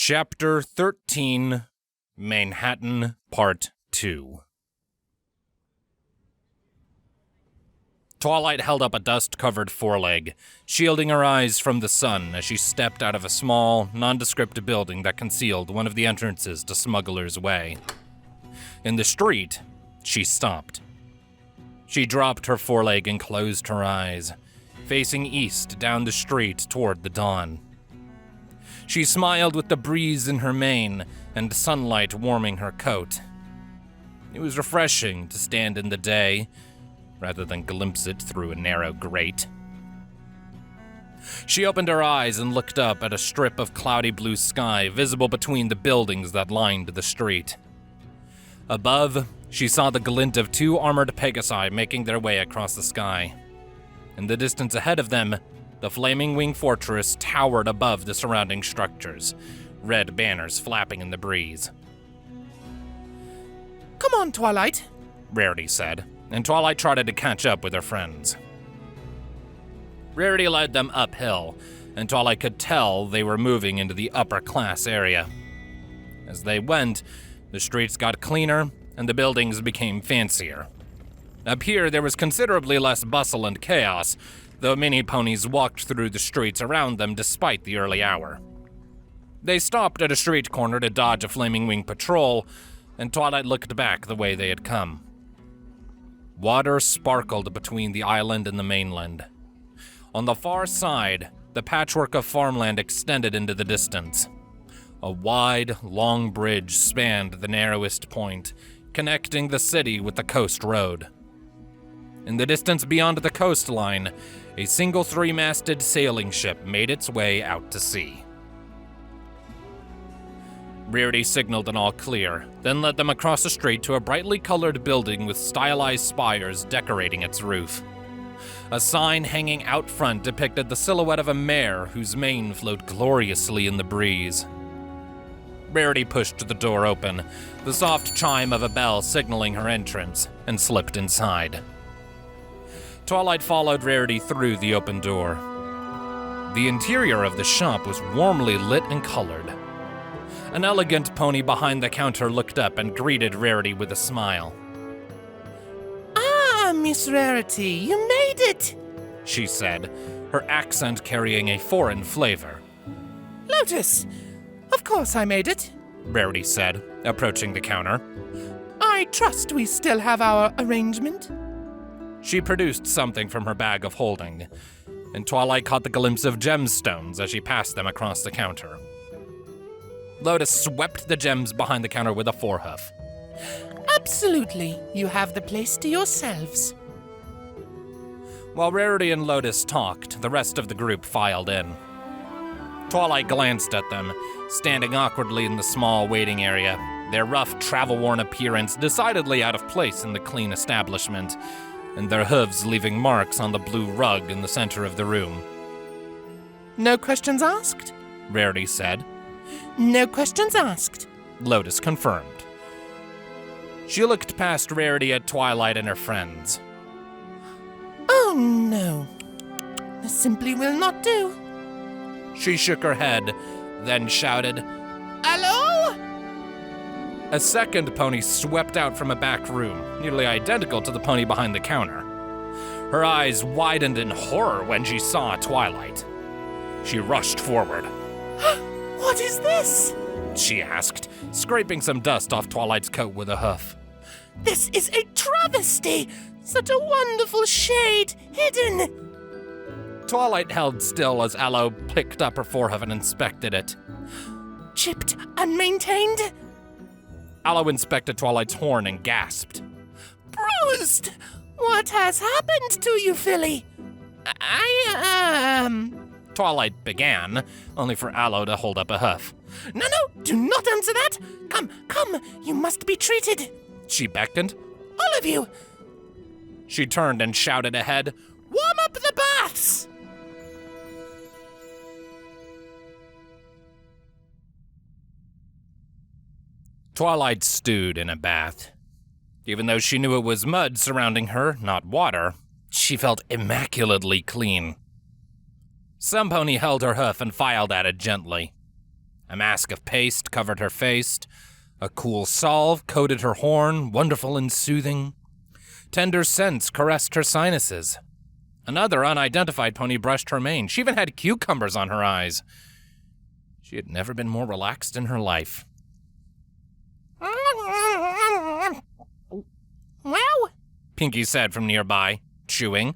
Chapter 13, Manhattan, Part 2. Twilight held up a dust-covered foreleg, shielding her eyes from the sun as she stepped out of a small, nondescript building that concealed one of the entrances to Smuggler's Way. In the street, she stopped. She dropped her foreleg and closed her eyes, facing east down the street toward the dawn. She smiled with the breeze in her mane and sunlight warming her coat. It was refreshing to stand in the day, rather than glimpse it through a narrow grate. She opened her eyes and looked up at a strip of cloudy blue sky visible between the buildings that lined the street. Above, she saw the glint of two armored Pegasi making their way across the sky. In the distance ahead of them, the Flaming Wing Fortress towered above the surrounding structures, red banners flapping in the breeze. "Come on, Twilight," Rarity said, and Twilight trotted to catch up with her friends. Rarity led them uphill, and Twilight could tell they were moving into the upper-class area. As they went, the streets got cleaner, and the buildings became fancier. Up here, there was considerably less bustle and chaos, though many ponies walked through the streets around them despite the early hour. They stopped at a street corner to dodge a Flaming Wing patrol, and Twilight looked back the way they had come. Water sparkled between the island and the mainland. On the far side, the patchwork of farmland extended into the distance. A wide, long bridge spanned the narrowest point, connecting the city with the coast road. In the distance beyond the coastline, a single three-masted sailing ship made its way out to sea. Rarity signaled an all clear, then led them across the street to a brightly colored building with stylized spires decorating its roof. A sign hanging out front depicted the silhouette of a mare whose mane flowed gloriously in the breeze. Rarity pushed the door open, the soft chime of a bell signaling her entrance, and slipped inside. Twilight followed Rarity through the open door. The interior of the shop was warmly lit and colored. An elegant pony behind the counter looked up and greeted Rarity with a smile. "Ah, Miss Rarity, you made it," she said, her accent carrying a foreign flavor. "Lotus, of course I made it," Rarity said, approaching the counter. "I trust we still have our arrangement." She produced something from her bag of holding, and Twilight caught the glimpse of gemstones as she passed them across the counter. Lotus swept the gems behind the counter with a forehoof. "Absolutely, you have the place to yourselves." While Rarity and Lotus talked, the rest of the group filed in. Twilight glanced at them, standing awkwardly in the small waiting area, their rough, travel-worn appearance decidedly out of place in the clean establishment, and their hooves leaving marks on the blue rug in the center of the room. "No questions asked?" Rarity said. "No questions asked," Lotus confirmed. She looked past Rarity at Twilight and her friends. "Oh no, this simply will not do." She shook her head, then shouted, "Hello?" A second pony swept out from a back room, nearly identical to the pony behind the counter. Her eyes widened in horror when she saw Twilight. She rushed forward. "What is this?" she asked, scraping some dust off Twilight's coat with a hoof. "This is a travesty! Such a wonderful shade hidden!" Twilight held still as Aloe picked up her forehoof and inspected it. "Chipped and maintained?" Aloe inspected Twilight's horn and gasped. "Bruised! What has happened to you, filly?" Twilight began, only for Aloe to hold up a hoof. No, do not answer that! Come, you must be treated! She beckoned. All of you! She turned and shouted ahead, "Warm up the baths!" Twilight stewed in a bath. Even though she knew it was mud surrounding her, not water, she felt immaculately clean. Some pony held her hoof and filed at it gently. A mask of paste covered her face. A cool salve coated her horn, wonderful and soothing. Tender scents caressed her sinuses. Another unidentified pony brushed her mane. She even had cucumbers on her eyes. She had never been more relaxed in her life. Well, Pinky said from nearby, chewing.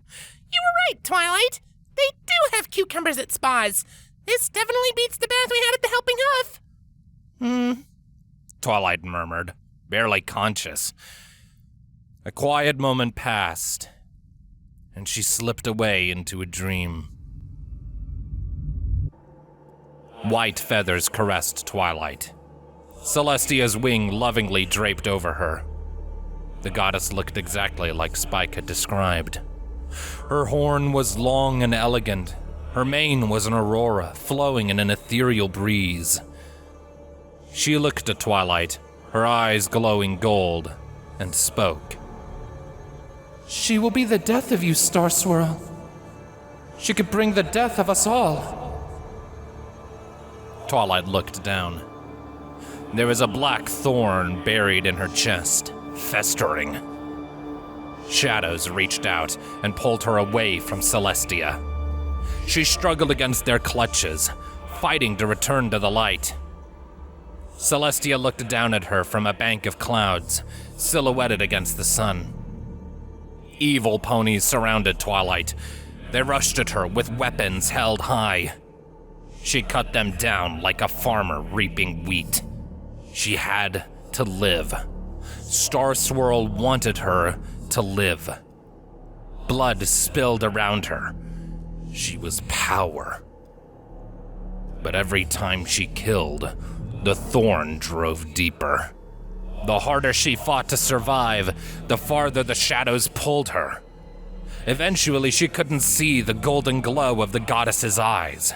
You were right, Twilight. They do have cucumbers at spas. This definitely beats the bath we had at the Helping Hoof. Twilight murmured, barely conscious. A quiet moment passed, and she slipped away into a dream. White feathers caressed Twilight. Celestia's wing lovingly draped over her. The goddess looked exactly like Spike had described. Her horn was long and elegant. Her mane was an aurora, flowing in an ethereal breeze. She looked at Twilight, her eyes glowing gold, and spoke. She will be the death of you, Star Swirl. She could bring the death of us all. Twilight looked down. There was a black thorn buried in her chest, festering. Shadows reached out and pulled her away from Celestia. She struggled against their clutches, fighting to return to the light. Celestia looked down at her from a bank of clouds, silhouetted against the sun. Evil ponies surrounded Twilight. They rushed at her with weapons held high. She cut them down like a farmer reaping wheat. She had to live. Star Swirl wanted her to live. Blood spilled around her. She was power. But every time she killed, the thorn drove deeper. The harder she fought to survive, the farther the shadows pulled her. Eventually, she couldn't see the golden glow of the goddess's eyes.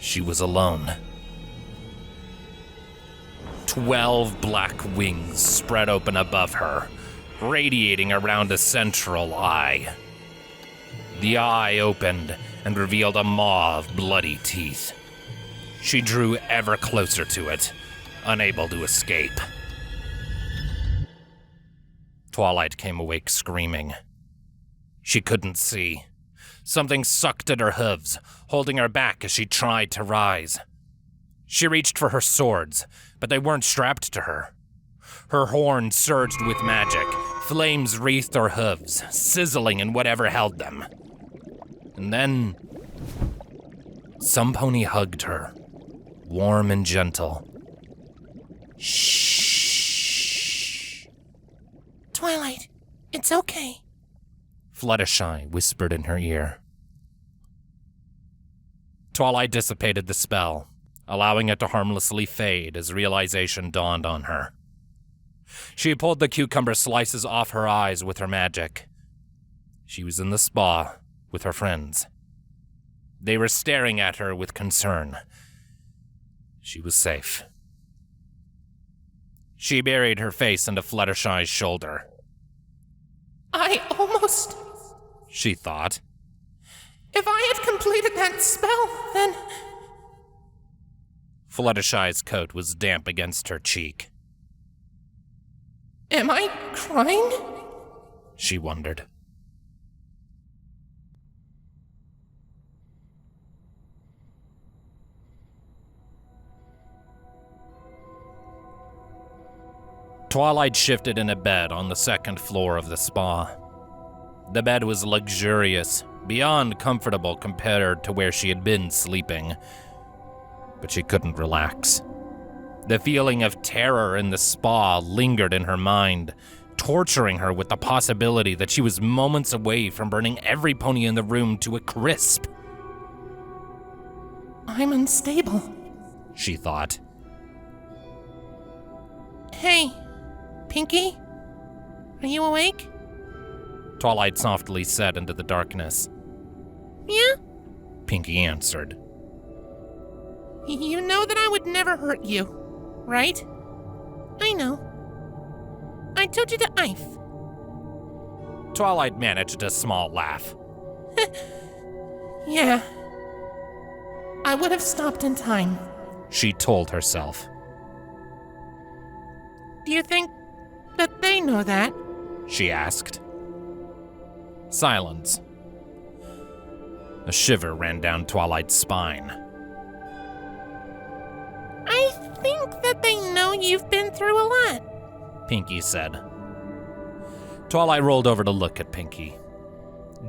She was alone. 12 black wings spread open above her, radiating around a central eye. The eye opened and revealed a maw of bloody teeth. She drew ever closer to it, unable to escape. Twilight came awake screaming. She couldn't see. Something sucked at her hooves, holding her back as she tried to rise. She reached for her swords, but they weren't strapped to her. Her horn surged with magic. Flames wreathed her hooves, sizzling in whatever held them. And then, some pony hugged her, warm and gentle. Shh. Twilight, it's okay. Fluttershy whispered in her ear. Twilight dissipated the spell, allowing it to harmlessly fade as realization dawned on her. She pulled the cucumber slices off her eyes with her magic. She was in the spa with her friends. They were staring at her with concern. She was safe. She buried her face into Fluttershy's shoulder. I almost... she thought. If I had completed that spell, then... Fluttershy's coat was damp against her cheek. Am I crying? She wondered. Twilight shifted in a bed on the second floor of the spa. The bed was luxurious, beyond comfortable compared to where she had been sleeping. But she couldn't relax. The feeling of terror in the spa lingered in her mind, torturing her with the possibility that she was moments away from burning every pony in the room to a crisp. I'm unstable, she thought. Hey, Pinky? Are you awake? Twilight softly said into the darkness. Yeah? Pinky answered. You know that I would never hurt you, right? I know. I told you to Ife. Twilight managed a small laugh. Yeah. I would have stopped in time, she told herself. Do you think that they know that? She asked. Silence. A shiver ran down Twilight's spine. I think that they know you've been through a lot, Pinky said. Twilight rolled over to look at Pinky.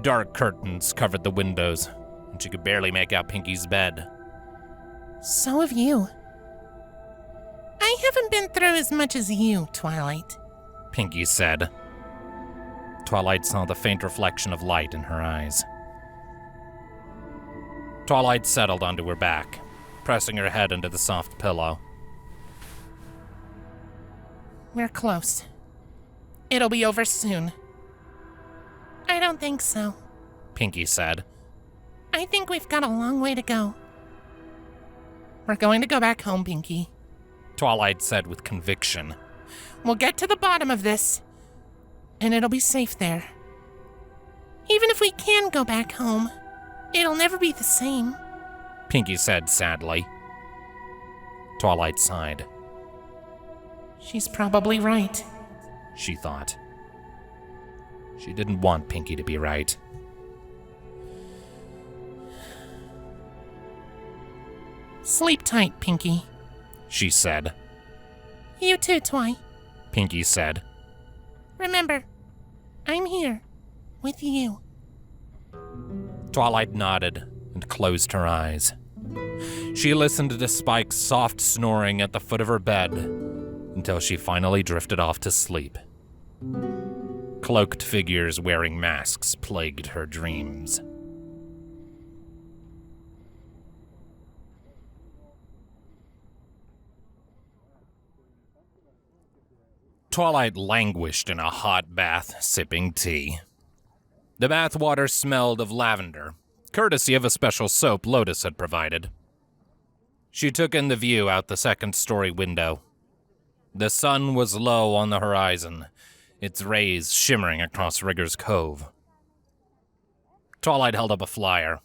Dark curtains covered the windows, and she could barely make out Pinky's bed. So have you. I haven't been through as much as you, Twilight, Pinky said. Twilight saw the faint reflection of light in her eyes. Twilight settled onto her back, pressing her head into the soft pillow. We're close. It'll be over soon. I don't think so, Pinky said. I think we've got a long way to go. We're going to go back home, Pinky. Twilight said with conviction. We'll get to the bottom of this, and it'll be safe there. Even if we can go back home, it'll never be the same, Pinky said sadly. Twilight sighed. She's probably right, she thought. She didn't want Pinky to be right. Sleep tight, Pinky, she said. You too, Twi, Pinky said. Remember, I'm here, with you. Twilight nodded and closed her eyes. She listened to Spike's soft snoring at the foot of her bed until she finally drifted off to sleep. Cloaked figures wearing masks plagued her dreams. Twilight languished in a hot bath, sipping tea. The bath water smelled of lavender, courtesy of a special soap Lotus had provided. She took in the view out the second-story window. The sun was low on the horizon, its rays shimmering across Rigger's Cove. Twilight held up a flyer.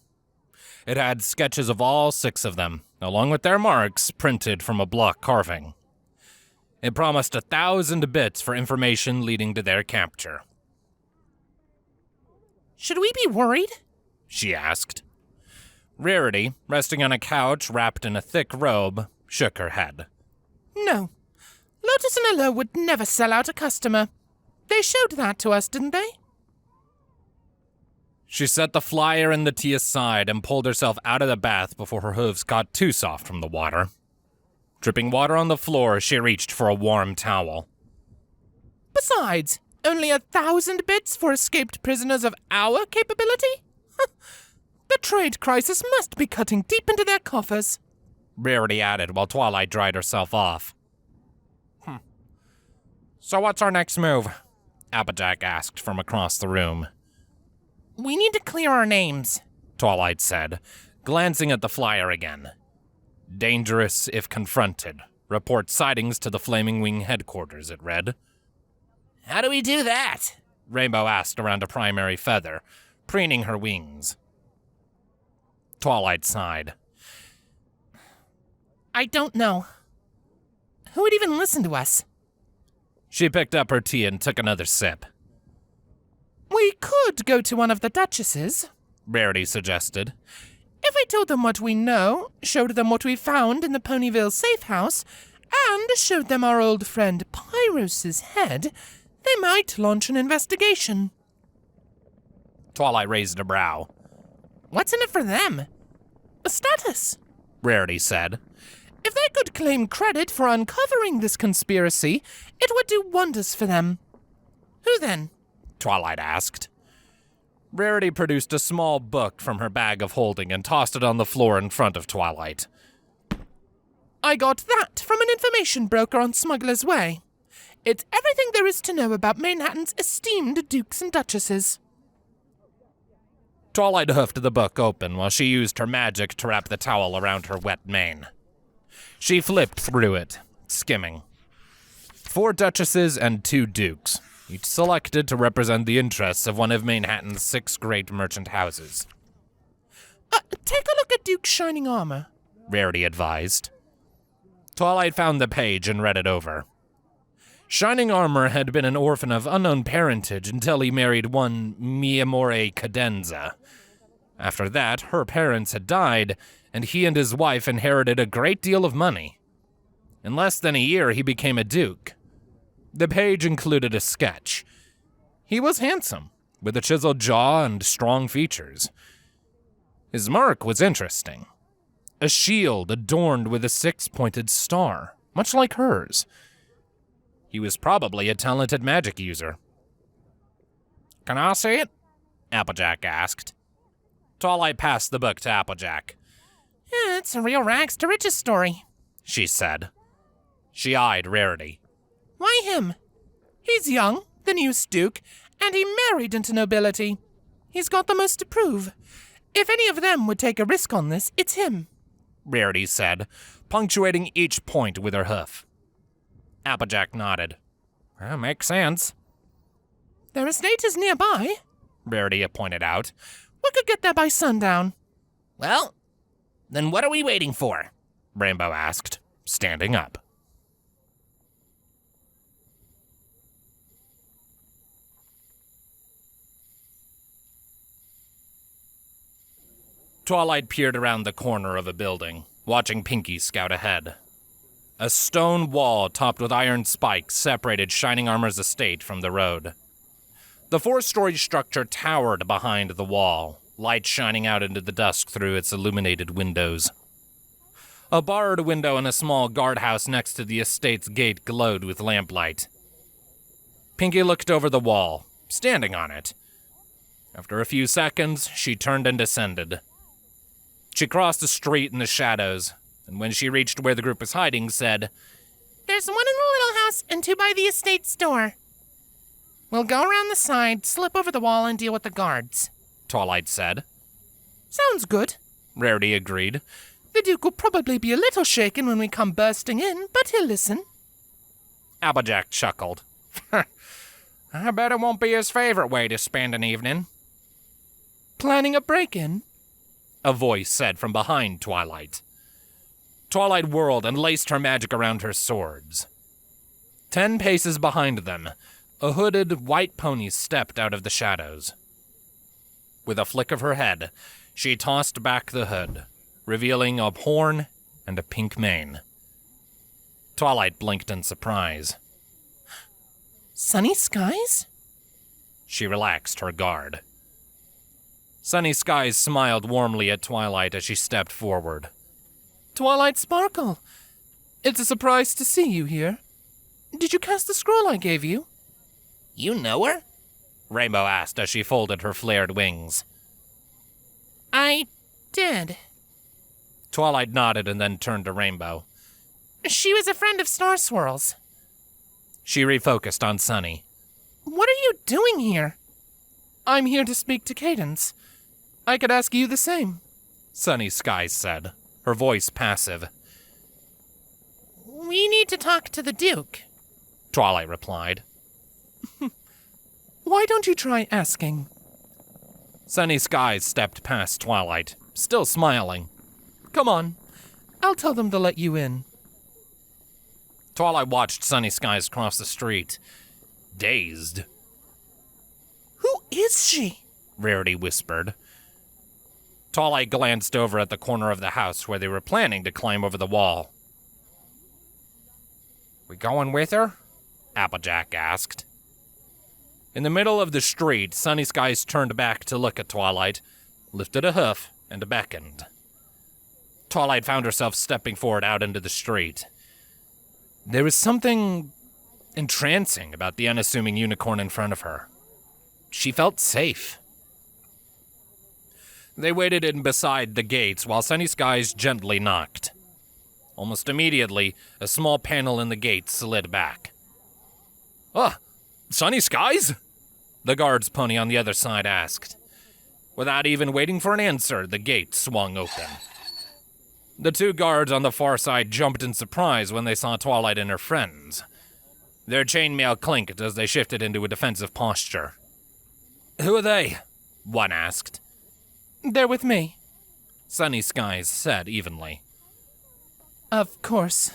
It had sketches of all 6 of them, along with their marks printed from a block carving. It promised 1,000 bits for information leading to their capture. Should we be worried? She asked. Rarity, resting on a couch wrapped in a thick robe, shook her head. No. Lotus and Hello would never sell out a customer. They showed that to us, didn't they? She set the flyer and the tea aside and pulled herself out of the bath before her hooves got too soft from the water. Dripping water on the floor, she reached for a warm towel. Besides, only 1,000 bits for escaped prisoners of our capability? The trade crisis must be cutting deep into their coffers, Rarity added while Twilight dried herself off. So what's our next move? Applejack asked from across the room. We need to clear our names, Twilight said, glancing at the flyer again. Dangerous if confronted. Report sightings to the Flaming Wing headquarters, it read. How do we do that? Rainbow asked around a primary feather, preening her wings. Twilight sighed. I don't know. Who would even listen to us? She picked up her tea and took another sip. We could go to one of the duchesses, Rarity suggested. If we told them what we know, showed them what we found in the Ponyville safe house, and showed them our old friend Pyros's head, they might launch an investigation. Twilight raised a brow. What's in it for them? A status, Rarity said. If they could claim credit for uncovering this conspiracy, it would do wonders for them. Who then? Twilight asked. Rarity produced a small book from her bag of holding and tossed it on the floor in front of Twilight. I got that from an information broker on Smuggler's Way. It's everything there is to know about Manhattan's esteemed dukes and duchesses. Twilight hoofed the book open while she used her magic to wrap the towel around her wet mane. She flipped through it, skimming. 4 duchesses and 2 dukes, each selected to represent the interests of one of Manhattan's 6 great merchant houses. Take a look at Duke's shining armor, Rarity advised. Twilight found the page and read it over. Shining Armor had been an orphan of unknown parentage until he married one Miyamore Cadenza. After that, her parents had died, and he and his wife inherited a great deal of money. In less than a year, he became a duke. The page included a sketch. He was handsome, with a chiseled jaw and strong features. His mark was interesting. A shield adorned with a six-pointed star, much like hers. He was probably a talented magic user. "Can I see it?" Applejack asked. Twilight passed the book to Applejack. It's a real rags to riches story, She said. She eyed Rarity. Why him? He's young, the newest duke, and he married into nobility. He's got the most to prove. If any of them would take a risk on this, it's him, Rarity said, punctuating each point with her hoof. Applejack nodded. Makes sense. Their estate is nearby, Rarity pointed out. We could get there by sundown. Well, then what are we waiting for? Rainbow asked, standing up. Twilight peered around the corner of a building, watching Pinky scout ahead. A stone wall topped with iron spikes separated Shining Armor's estate from the road. The four-story structure towered behind the wall, light shining out into the dusk through its illuminated windows. A barred window in a small guardhouse next to the estate's gate glowed with lamplight. Pinky looked over the wall, standing on it. After a few seconds, she turned and descended. She crossed the street in the shadows, and when she reached where the group was hiding, said, There's one in the little house and two by the estate's door. We'll go around the side, slip over the wall, and deal with the guards, Twilight said. Sounds good, Rarity agreed. The Duke will probably be a little shaken when we come bursting in, but he'll listen. Applejack chuckled. I bet it won't be his favorite way to spend an evening. Planning a break-in? A voice said from behind Twilight. Twilight whirled and laced her magic around her swords. 10 paces behind them, a hooded white pony stepped out of the shadows. With a flick of her head, she tossed back the hood, revealing a horn and a pink mane. Twilight blinked in surprise. Sunny skies? She relaxed her guard. Sunny Skies smiled warmly at Twilight as she stepped forward. Twilight Sparkle, it's a surprise to see you here. Did you cast the scroll I gave you? You know her? Rainbow asked as she folded her flared wings. I did. Twilight nodded and then turned to Rainbow. She was a friend of Star Swirl's. She refocused on Sunny. What are you doing here? I'm here to speak to Cadence. I could ask you the same, Sunny Skies said, her voice passive. We need to talk to the Duke, Twilight replied. Why don't you try asking? Sunny Skies stepped past Twilight, still smiling. Come on, I'll tell them to let you in. Twilight watched Sunny Skies cross the street, dazed. Who is she? Rarity whispered. Twilight glanced over at the corner of the house where they were planning to climb over the wall. We going with her? Applejack asked. In the middle of the street, Sunny Skies turned back to look at Twilight, lifted a hoof, and beckoned. Twilight found herself stepping forward out into the street. There was something entrancing about the unassuming unicorn in front of her. She felt safe. They waited in beside the gates while Sunny Skies gently knocked. Almost immediately, a small panel in the gate slid back. Sunny Skies? The guard's pony on the other side asked. Without even waiting for an answer, the gate swung open. The two guards on the far side jumped in surprise when they saw Twilight and her friends. Their chainmail clinked as they shifted into a defensive posture. Who are they? One asked. They're with me, Sunny Skies said evenly. Of course.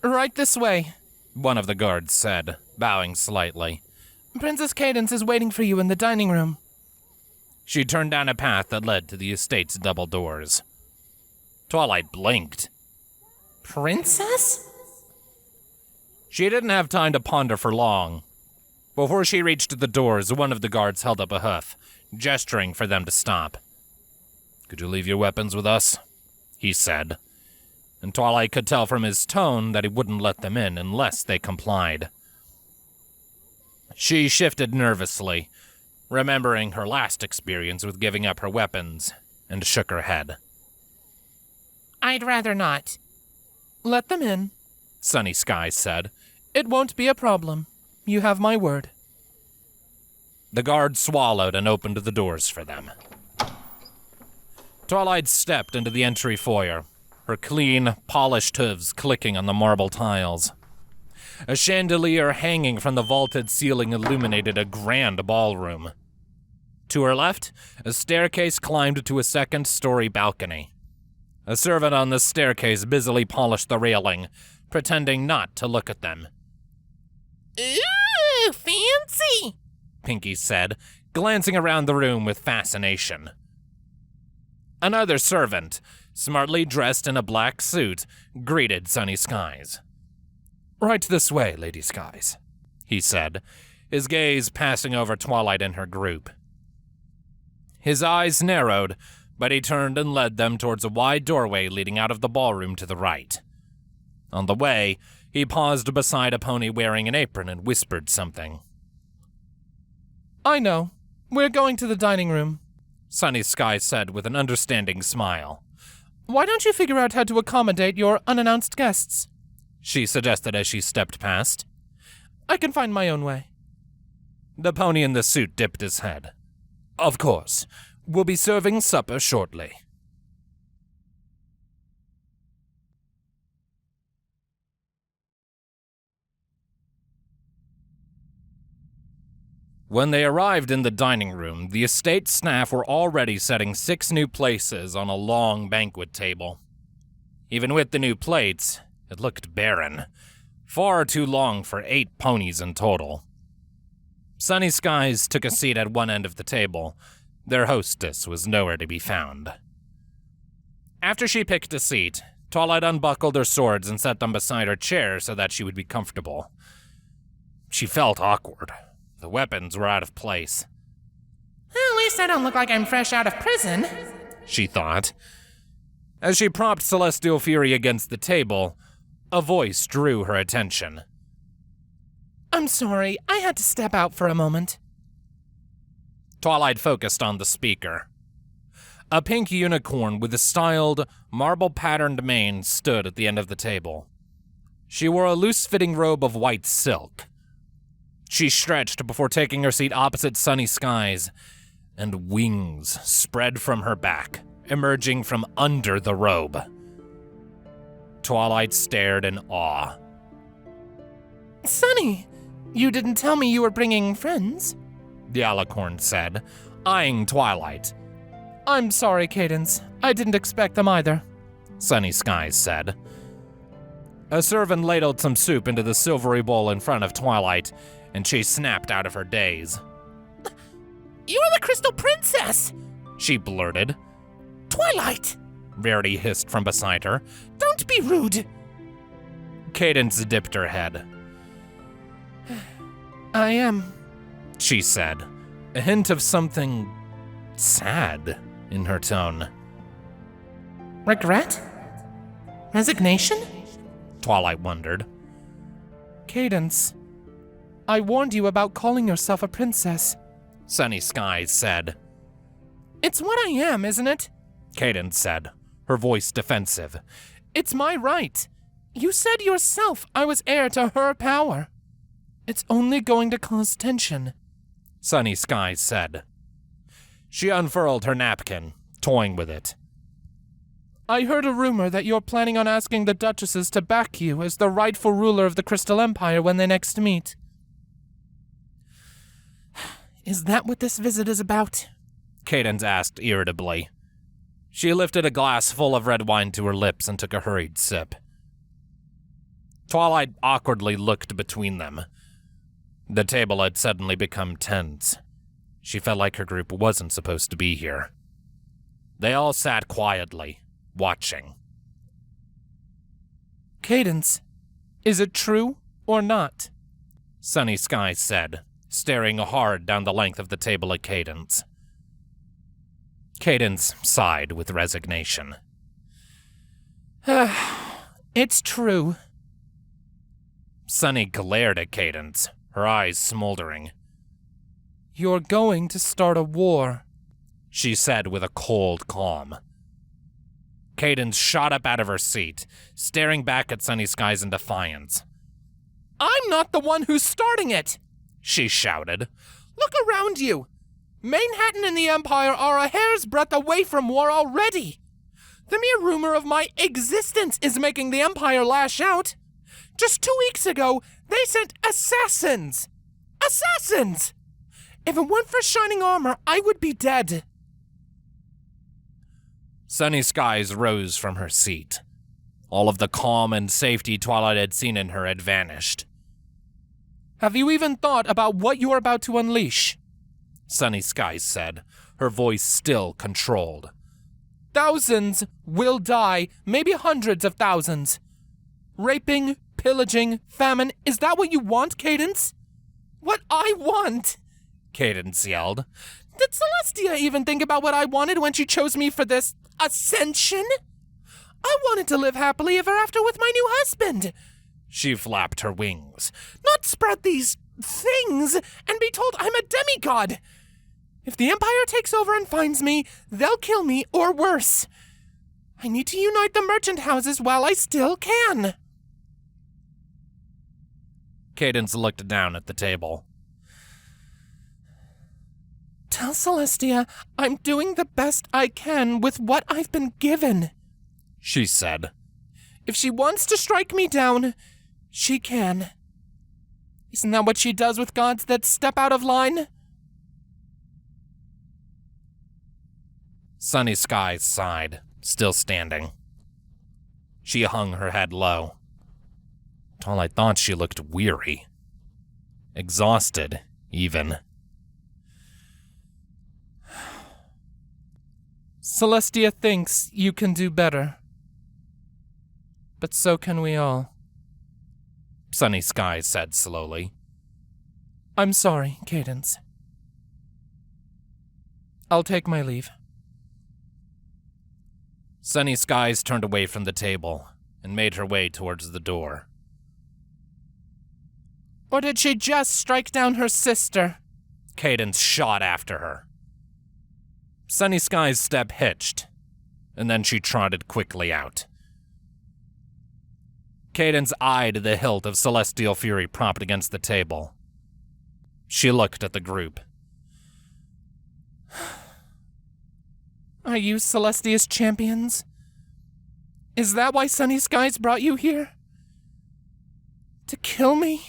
Right this way, one of the guards said, bowing slightly. Princess Cadence is waiting for you in the dining room. She turned down a path that led to the estate's double doors. Twilight blinked. Princess? She didn't have time to ponder for long. Before she reached the doors, one of the guards held up a hoof, gesturing for them to stop. "Could you leave your weapons with us?" he said. And Twilight could tell from his tone that he wouldn't let them in unless they complied. She shifted nervously, remembering her last experience with giving up her weapons, and shook her head. I'd rather not. Let them in, Sunny Skies said. It won't be a problem. You have my word. The guard swallowed and opened the doors for them. Twilight stepped into the entry foyer, her clean, polished hooves clicking on the marble tiles. A chandelier hanging from the vaulted ceiling illuminated a grand ballroom. To her left, a staircase climbed to a second-story balcony. A servant on the staircase busily polished the railing, pretending not to look at them. Ooh, fancy! Pinky said, glancing around the room with fascination. Another servant, smartly dressed in a black suit, greeted Sunny Skies. Right this way, Lady Skies, he said, his gaze passing over Twilight and her group. His eyes narrowed, but he turned and led them towards a wide doorway leading out of the ballroom to the right. On the way, he paused beside a pony wearing an apron and whispered something. I know. We're going to the dining room, Sunny Skies said with an understanding smile. Why don't you figure out how to accommodate your unannounced guests? She suggested as she stepped past. I can find my own way. The pony in the suit dipped his head. Of course. We'll be serving supper shortly. When they arrived in the dining room, the estate staff were already setting 6 new places on a long banquet table. Even with the new plates, it looked barren. Far too long for 8 ponies in total. Sunny Skies took a seat at one end of the table. Their hostess was nowhere to be found. After she picked a seat, Twilight unbuckled her swords and set them beside her chair so that she would be comfortable. She felt awkward. The weapons were out of place. At least I don't look like I'm fresh out of prison, she thought. As she propped Celestial Fury against the table, a voice drew her attention. I'm sorry, I had to step out for a moment. Twilight focused on the speaker. A pink unicorn with a styled, marble-patterned mane stood at the end of the table. She wore a loose-fitting robe of white silk. She stretched before taking her seat opposite Sunny Skies, and wings spread from her back, emerging from under the robe. Twilight stared in awe. Sunny, you didn't tell me you were bringing friends. The alicorn said, eyeing Twilight. I'm sorry, Cadence. I didn't expect them either, Sunny Skies said. A servant ladled some soup into the silvery bowl in front of Twilight, and she snapped out of her daze. You're the Crystal Princess, she blurted. Twilight, Rarity hissed from beside her. Don't be rude. Cadence dipped her head. I am, she said, a hint of something sad in her tone. Regret? Resignation? Twilight wondered. Cadence, I warned you about calling yourself a princess, Sunny Skies said. It's what I am, isn't it? Cadence said, her voice defensive. It's my right. You said yourself I was heir to her power. It's only going to cause tension, Sunny Skies said. She unfurled her napkin, toying with it. I heard a rumor that you're planning on asking the duchesses to back you as the rightful ruler of the Crystal Empire when they next meet. Is that what this visit is about? Cadence asked irritably. She lifted a glass full of red wine to her lips and took a hurried sip. Twilight awkwardly looked between them. The table had suddenly become tense. She felt like her group wasn't supposed to be here. They all sat quietly, watching. Cadence, is it true or not? Sunny Skies said, staring hard down the length of the table at Cadence. Cadence sighed with resignation. It's true. Sunny glared at Cadence, her eyes smoldering. You're going to start a war, she said with a cold calm. Cadence shot up out of her seat, staring back at Sunny Skies in defiance. I'm not the one who's starting it, she shouted. Look around you. Manhattan and the Empire are a hair's breadth away from war already. The mere rumor of my existence is making the Empire lash out. Just 2 weeks ago, they sent assassins. Assassins! If it weren't for shining armor, I would be dead. Sunny Skies rose from her seat. All of the calm and safety Twilight had seen in her had vanished. Have you even thought about what you are about to unleash? Sunny Skies said, her voice still controlled. Thousands will die, maybe hundreds of thousands. Raping, pillaging, famine, is that what you want, Cadence? What I want? Cadence yelled. Did Celestia even think about what I wanted when she chose me for this ascension? I wanted to live happily ever after with my new husband. She flapped her wings. Not spread these things and be told I'm a demigod. If the Empire takes over and finds me, they'll kill me or worse. I need to unite the merchant houses while I still can. Cadence looked down at the table. Tell Celestia I'm doing the best I can with what I've been given, she said. If she wants to strike me down, she can. Isn't that what she does with gods that step out of line? Sunny Skies sighed, still standing. She hung her head low. Twilight thought she looked weary. Exhausted, even. Celestia thinks you can do better. But so can we all. Sunny Skies said slowly. I'm sorry, Cadence. I'll take my leave. Sunny Skies turned away from the table and made her way towards the door. Or did she just strike down her sister? Cadence shot after her. Sunny Skies' step hitched, and then she trotted quickly out. Cadence eyed the hilt of Celestial Fury propped against the table. She looked at the group. Are you Celestia's champions? Is that why Sunny Skies brought you here? To kill me?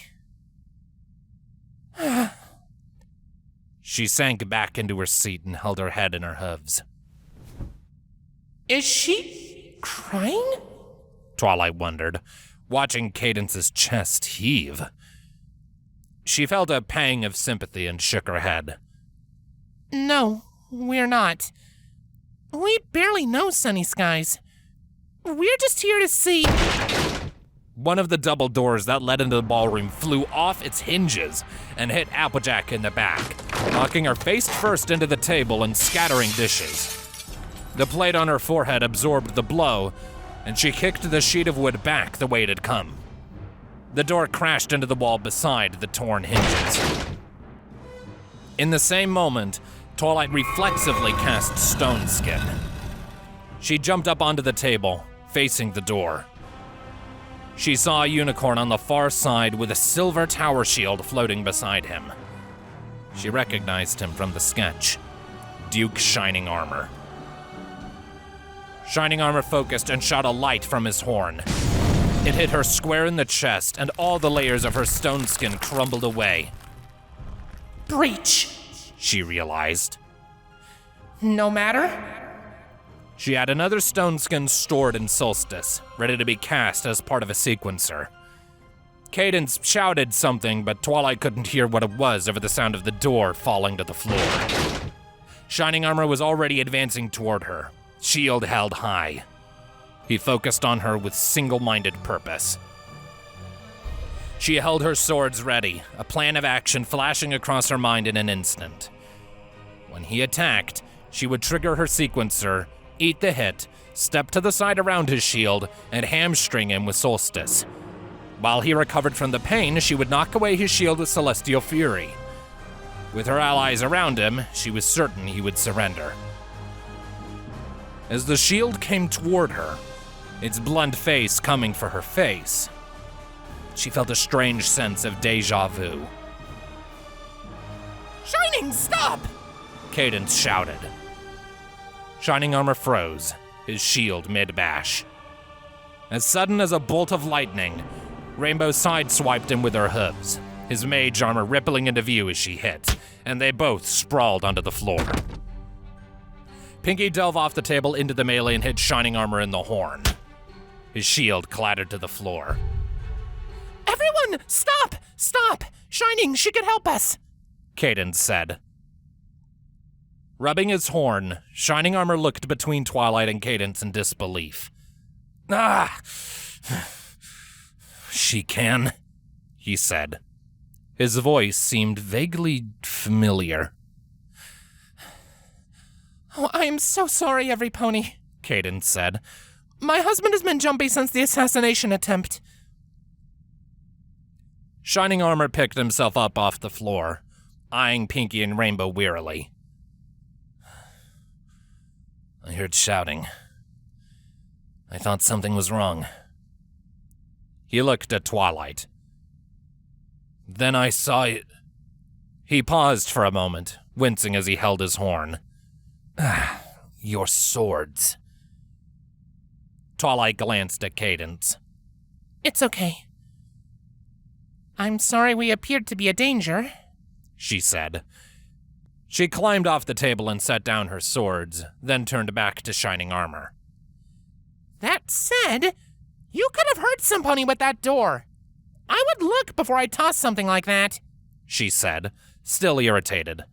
She sank back into her seat and held her head in her hooves. Is she crying? Twilight wondered, watching Cadence's chest heave. She felt a pang of sympathy and shook her head. No, we're not. We barely know Sunny Skies. We're just here to see... One of the double doors that led into the ballroom flew off its hinges and hit Applejack in the back, knocking her face first into the table and scattering dishes. The plate on her forehead absorbed the blow, and she kicked the sheet of wood back the way it had come. The door crashed into the wall beside the torn hinges. In the same moment, Twilight reflexively cast Stone Skin. She jumped up onto the table, facing the door. She saw a unicorn on the far side with a silver tower shield floating beside him. She recognized him from the sketch. Duke Shining Armor. Shining Armor focused and shot a light from his horn. It hit her square in the chest, and all the layers of her stone skin crumbled away. Breach, she realized. No matter. She had another stone skin stored in Solstice, ready to be cast as part of a sequencer. Cadence shouted something, but Twilight couldn't hear what it was over the sound of the door falling to the floor. Shining Armor was already advancing toward her, shield held high. He focused on her with single-minded purpose. She held her swords ready, a plan of action flashing across her mind in an instant. When he attacked, she would trigger her sequencer, eat the hit, step to the side around his shield, and hamstring him with Solstice. While he recovered from the pain, she would knock away his shield with Celestial Fury. With her allies around him, she was certain he would surrender. As the shield came toward her, its blunt face coming for her face, she felt a strange sense of deja vu. Shining, stop! Cadence shouted. Shining Armor froze, his shield mid-bash. As sudden as a bolt of lightning, Rainbow sideswiped him with her hooves, his mage armor rippling into view as she hit, and they both sprawled onto the floor. Pinky dove off the table into the melee and hit Shining Armor in the horn. His shield clattered to the floor. Everyone, stop! Stop! Shining, she could help us! Cadence said. Rubbing his horn, Shining Armor looked between Twilight and Cadence in disbelief. Ah! She can, he said. His voice seemed vaguely familiar. Oh, I am so sorry, every pony, Cadence said. My husband has been jumpy since the assassination attempt. Shining Armor picked himself up off the floor, eyeing Pinky and Rainbow wearily. I heard shouting. I thought something was wrong. He looked at Twilight. Then I saw it. He paused for a moment, wincing as he held his horn. Your swords. Twilight glanced at Cadence. It's okay. I'm sorry we appeared to be a danger, she said. She climbed off the table and set down her swords, then turned back to Shining Armor. That said, you could have hurt somebody with that door. I would look before I toss something like that, she said, still irritated.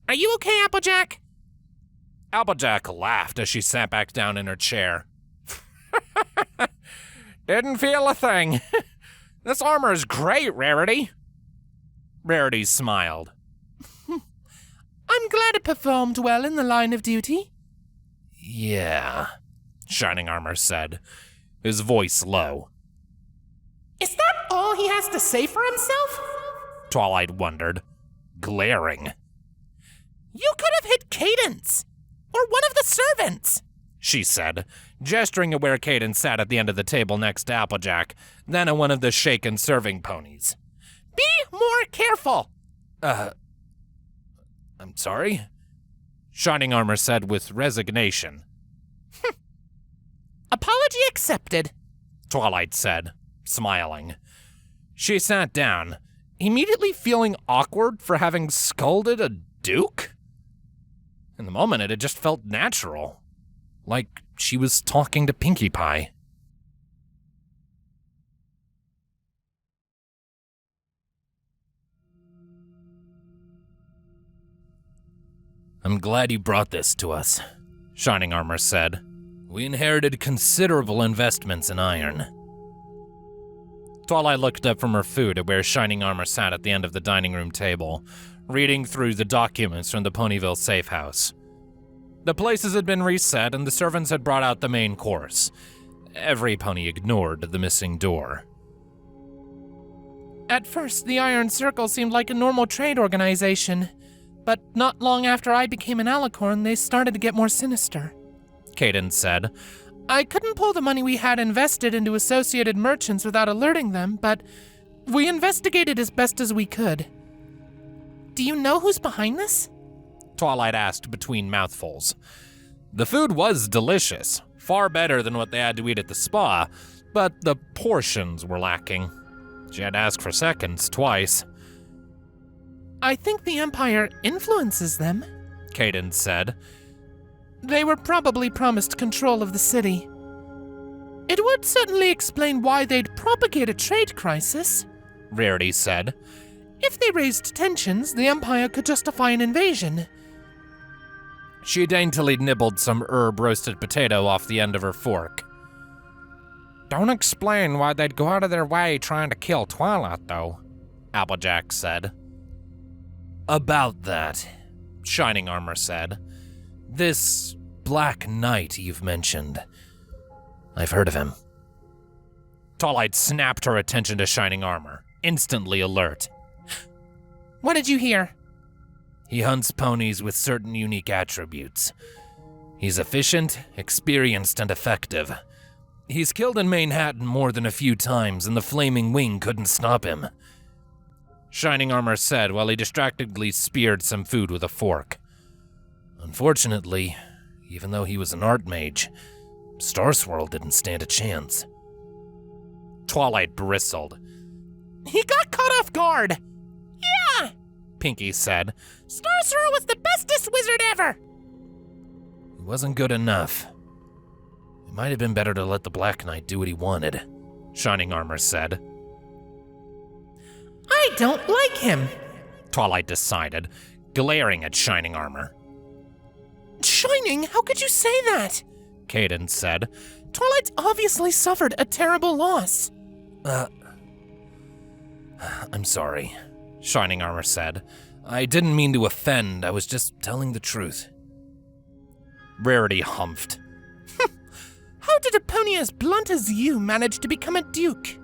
Are you okay, Applejack? Applejack laughed as she sat back down in her chair. Didn't feel a thing. This armor is great, Rarity. Rarity smiled. I'm glad it performed well in the line of duty. Yeah, Shining Armor said, his voice low. Is that all he has to say for himself? Twilight wondered, glaring. You could have hit Cadence, or one of the servants, she said, gesturing at where Cadence sat at the end of the table next to Applejack, then at one of the shaken serving ponies. Be more careful. I'm sorry? Shining Armor said with resignation. Apology accepted, Twilight said, smiling. She sat down, immediately feeling awkward for having scolded a duke. In the moment, it had just felt natural, like she was talking to Pinkie Pie. I'm glad you brought this to us, Shining Armor said. We inherited considerable investments in iron. Twilight looked up from her food at where Shining Armor sat at the end of the dining room table, reading through the documents from the Ponyville safe house. The places had been reset and the servants had brought out the main course. Every pony ignored the missing door. At first, the Iron Circle seemed like a normal trade organization, but not long after I became an alicorn, they started to get more sinister, Cadence said. I couldn't pull the money we had invested into associated merchants without alerting them, but we investigated as best as we could. Do you know who's behind this? Twilight asked between mouthfuls. The food was delicious, far better than what they had to eat at the spa, but the portions were lacking. She had asked for seconds twice. I think the Empire influences them, Cadence said. They were probably promised control of the city. It would certainly explain why they'd propagate a trade crisis. Rarity said. If they raised tensions, the Empire could justify an invasion. She daintily nibbled some herb-roasted potato off the end of her fork. Don't explain why they'd go out of their way trying to kill Twilight, though, Applejack said. About that, Shining Armor said. This Black Knight you've mentioned. I've heard of him. Twilight snapped her attention to Shining Armor, instantly alert. What did you hear? He hunts ponies with certain unique attributes. He's efficient, experienced, and effective. He's killed in Manhattan more than a few times, and the Flaming Wing couldn't stop him. Shining Armor said while he distractedly speared some food with a fork. Unfortunately, even though he was an art mage, Star Swirl didn't stand a chance. Twilight bristled. He got caught off guard. Yeah, Pinky said. Star Swirl was the bestest wizard ever. He wasn't good enough. It might have been better to let the Black Knight do what he wanted, Shining Armor said. I don't like him, Twilight decided, glaring at Shining Armor. Shining, how could you say that? Cadence said. Twilight's obviously suffered a terrible loss. I'm sorry, Shining Armor said. I didn't mean to offend, I was just telling the truth. Rarity humphed. How did a pony as blunt as you manage to become a duke?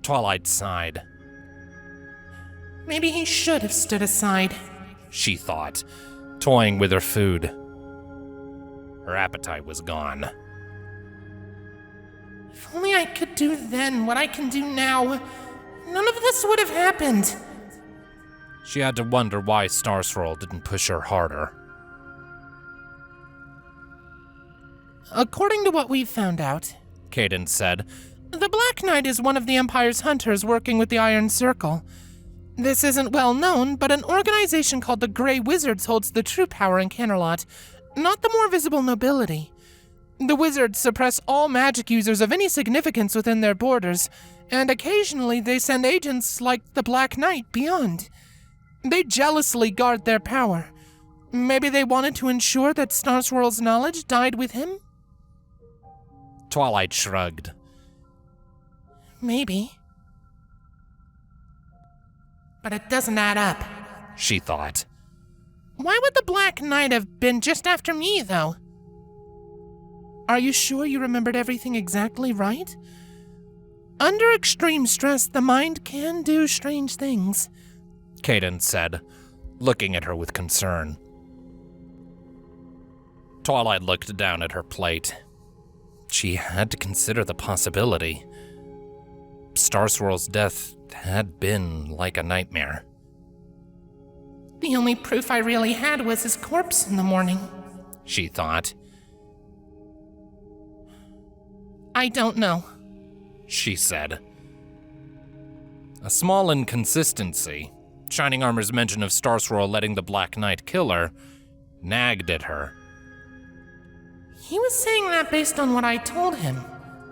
Twilight sighed. Maybe he should have stood aside, she thought, toying with her food. Her appetite was gone. If only I could do then what I can do now, none of this would have happened. She had to wonder why Star Swirl didn't push her harder. According to what we've found out, Cadence said, the Black Knight is one of the Empire's hunters working with the Iron Circle. This isn't well known, but an organization called the Grey Wizards holds the true power in Canterlot, not the more visible nobility. The Wizards suppress all magic users of any significance within their borders, and occasionally they send agents like the Black Knight beyond. They jealously guard their power. Maybe they wanted to ensure that Star Swirl's knowledge died with him? Twilight shrugged. Maybe. But it doesn't add up, she thought. Why would the Black Knight have been just after me, though? Are you sure you remembered everything exactly right? Under extreme stress, the mind can do strange things, Cadence said, looking at her with concern. Twilight looked down at her plate. She had to consider the possibility. Star Swirl's death had been like a nightmare. The only proof I really had was his corpse in the morning, she thought. I don't know, she said. A small inconsistency, Shining Armor's mention of Star Swirl letting the Black Knight kill her, nagged at her. He was saying that based on what I told him,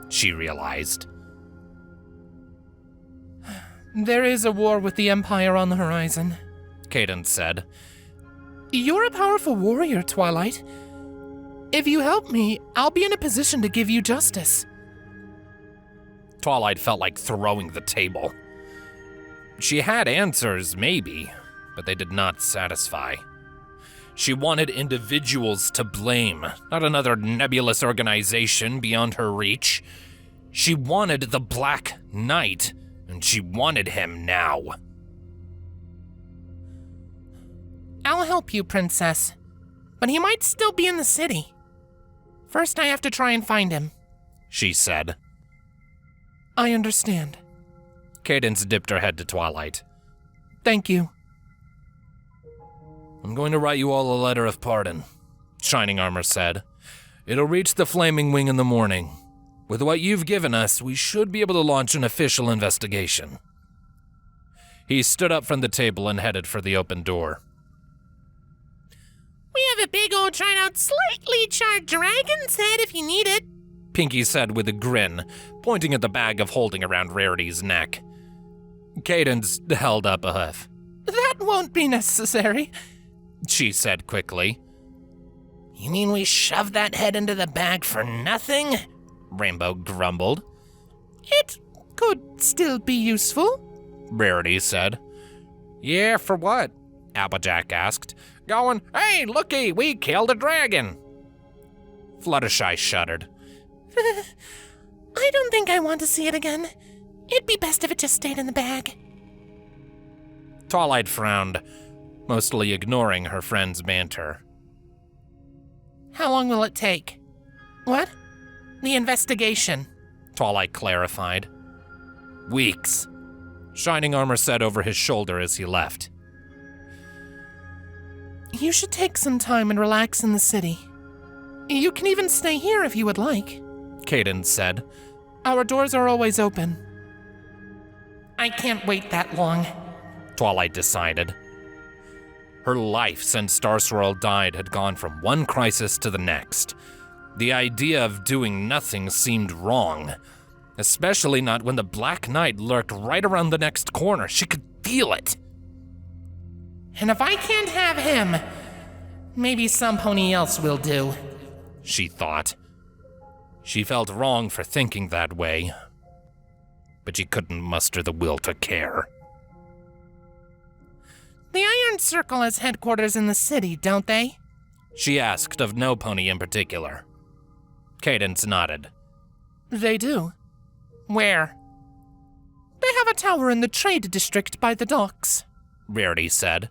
she realized. There is a war with the Empire on the horizon, Cadence said. You're a powerful warrior, Twilight. If you help me, I'll be in a position to give you justice. Twilight felt like throwing the table. She had answers, maybe, but they did not satisfy. She wanted individuals to blame, not another nebulous organization beyond her reach. She wanted the Black Knight, and she wanted him now. I'll help you, Princess, but he might still be in the city. First, I have to try and find him, she said. I understand. Cadence dipped her head to Twilight. Thank you. I'm going to write you all a letter of pardon, Shining Armor said. It'll reach the Flaming Wing in the morning. With what you've given us, we should be able to launch an official investigation. He stood up from the table and headed for the open door. We have a big old tried out, slightly charred dragon's head if you need it. Pinky said with a grin, pointing at the bag of holding around Rarity's neck. Cadence held up a hoof. That won't be necessary, she said quickly. You mean we shoved that head into the bag for nothing? Rainbow grumbled. It could still be useful, Rarity said. Yeah, for what? Applejack asked, going, hey, looky, we killed a dragon. Fluttershy shuddered. I don't think I want to see it again. It'd be best if it just stayed in the bag. Twilight frowned, mostly ignoring her friend's banter. How long will it take? What? The investigation, Twilight clarified. Weeks, Shining Armor said over his shoulder as he left. You should take some time and relax in the city. You can even stay here if you would like, Cadence said. Our doors are always open. I can't wait that long, Twilight decided. Her life since Starswirl died had gone from one crisis to the next. The idea of doing nothing seemed wrong, especially not when the Black Knight lurked right around the next corner. She could feel it. And if I can't have him, maybe some pony else will do, she thought. She felt wrong for thinking that way, but she couldn't muster the will to care. The Iron Circle has headquarters in the city, don't they? She asked of no pony in particular. Cadence nodded. They do. Where? They have a tower in the trade district by the docks, Rarity said.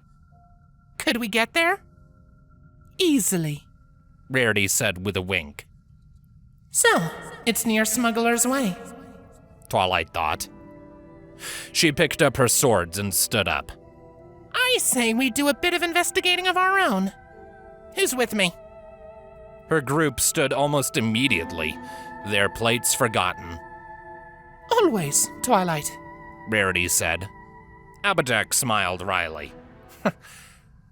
Could we get there? Easily, Rarity said with a wink. So, it's near Smuggler's Way, Twilight thought. She picked up her swords and stood up. I say we do a bit of investigating of our own. Who's with me? Her group stood almost immediately, their plates forgotten. Always, Twilight, Rarity said. Applejack smiled wryly.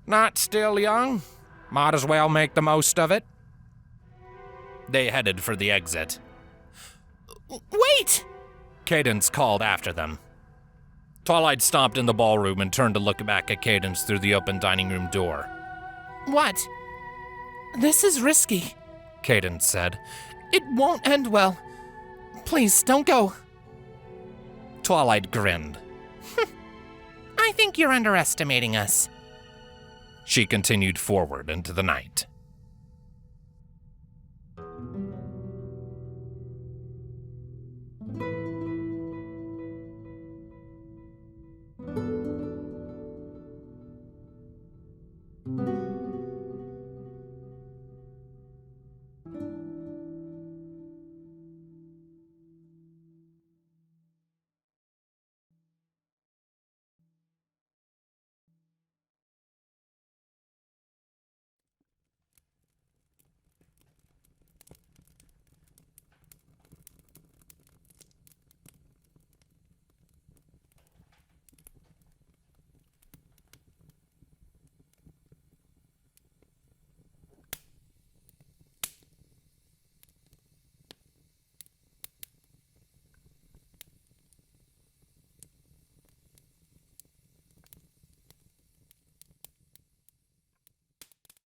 Not still young? Might as well make the most of it. They headed for the exit. Wait! Cadence called after them. Twilight stopped in the ballroom and turned to look back at Cadence through the open dining room door. What? This is risky, Cadence said. It won't end well. Please, don't go. Twilight grinned. I think you're underestimating us. She continued forward into the night.